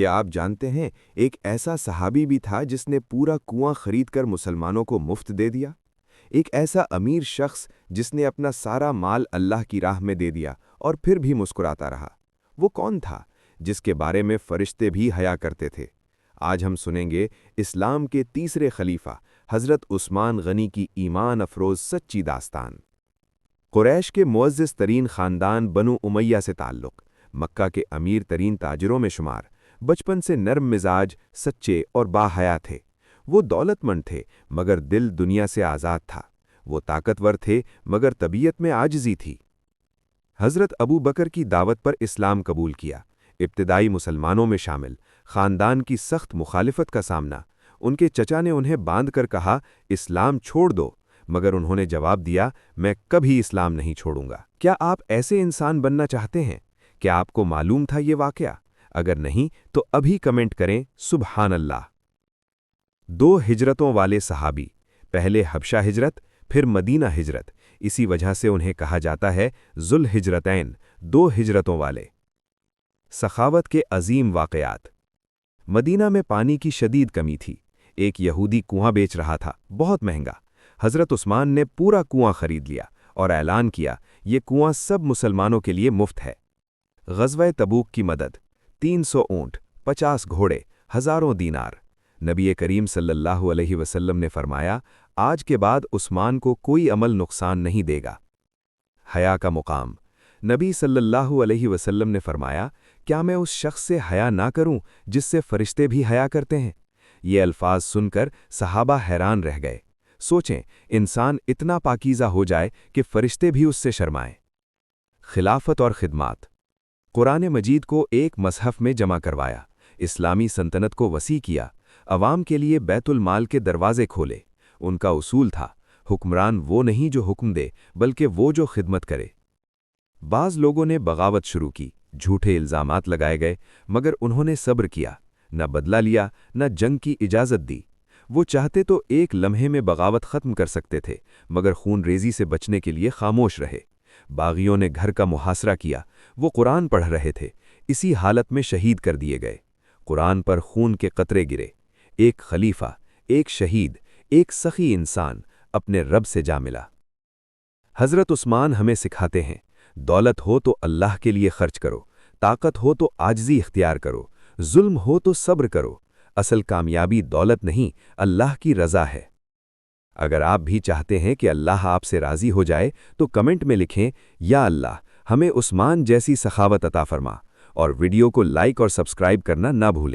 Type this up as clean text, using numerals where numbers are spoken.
क्या आप जानते हैं एक ऐसा सहाबी भी था जिसने पूरा कुआं खरीद कर मुसलमानों को मुफ्त दे दिया। एक ऐसा अमीर शख्स जिसने अपना सारा माल अल्लाह की राह में दे दिया और फिर भी मुस्कुराता रहा। वो कौन था जिसके बारे में फरिश्ते भी हया करते थे? आज हम सुनेंगे इस्लाम के तीसरे खलीफा हज़रत उस्मान गनी की ईमान अफरोज़ सच्ची दास्तान। कुरैश के मुअज़्ज़ज़ तरीन ख़ानदान बनु उमैया से ताल्लुक़, मक्का के अमीर तरीन ताजिरों में शुमार, बचपन से नर्म मिजाज, सच्चे और बाहया थे। वो दौलतमंद थे मगर दिल दुनिया से आज़ाद था। वो ताकतवर थे मगर तबीयत में आजिज़ी थी। हज़रत अबू बकर की दावत पर इस्लाम कबूल किया। इब्तिदाई मुसलमानों में शामिल, ख़ानदान की सख्त मुखालिफत का सामना। उनके चचा ने उन्हें बांध कर कहा, इस्लाम छोड़ दो, मगर उन्होंने जवाब दिया, मैं कभी इस्लाम नहीं छोड़ूंगा। क्या आप ऐसे इंसान बनना चाहते हैं? क्या आपको मालूम था ये वाक़या? अगर नहीं तो अभी कमेंट करें सुबहान अल्लाह। दो हिजरतों वाले सहाबी, पहले हबशा हिजरत फिर मदीना हिजरत। इसी वजह से उन्हें कहा जाता है जुल हिजरतैन, दो हिजरतों वाले। सखावत के अजीम वाक़यात। मदीना में पानी की शदीद कमी थी। एक यहूदी कुआं बेच रहा था, बहुत महंगा। हज़रत उस्मान ने पूरा कुआं खरीद लिया और ऐलान किया, ये कुआं सब मुसलमानों के लिए मुफ्त है। ग़ज़वा तबूक की मदद, 300 ऊँट, 50 घोड़े, हज़ारों दीनार। नबी करीम सल्लल्लाहु अलैहि वसल्लम ने फरमाया, आज के बाद उस्मान को कोई अमल नुकसान नहीं देगा। हया का मुकाम। नबी सल्लल्लाहु अलैहि वसल्लम ने फरमाया, क्या मैं उस शख्स से हया ना करूं जिससे फरिश्ते भी हया करते हैं? ये अल्फाज सुनकर सहाबा हैरान रह गए। सोचें, इंसान इतना पाकीज़ा हो जाए कि फरिश्ते भी उससे शर्माएं। खिलाफत और खिदमात। कुरान मजीद को एक मसहफ़ में जमा करवाया, इस्लामी सल्तनत को वसी किया, अवाम के लिए बैतुल माल के दरवाजे खोले। उनका उसूल था, हुक्मरान वो नहीं जो हुक्म दे, बल्कि वो जो खिदमत करे। बाज़ लोगों ने बगावत शुरू की, झूठे इल्ज़ामात लगाए गए, मगर उन्होंने सब्र किया, न बदला लिया, न जंग की इजाज़त दी। वो चाहते तो एक लम्हे में बगावत ख़त्म कर सकते थे, मगर खून रेज़ी से बचने के लिए खामोश रहे। बागियों ने घर का मुहासरा किया, वो कुरान पढ़ रहे थे, इसी हालत में शहीद कर दिए गए। कुरान पर खून के कतरे गिरे। एक खलीफा, एक शहीद, एक सखी इंसान अपने रब से जा मिला। हज़रत उस्मान हमें सिखाते हैं, दौलत हो तो अल्लाह के लिए खर्च करो, ताकत हो तो आजिज़ी इख्तियार करो, जुल्म हो तो सब्र करो। असल कामयाबी दौलत नहीं, अल्लाह की रज़ा है। अगर आप भी चाहते हैं कि अल्लाह आपसे राज़ी हो जाए तो कमेंट में लिखें, या अल्लाह हमें उस्मान जैसी सखावत अता फरमा, और वीडियो को लाइक और सब्सक्राइब करना ना भूलें।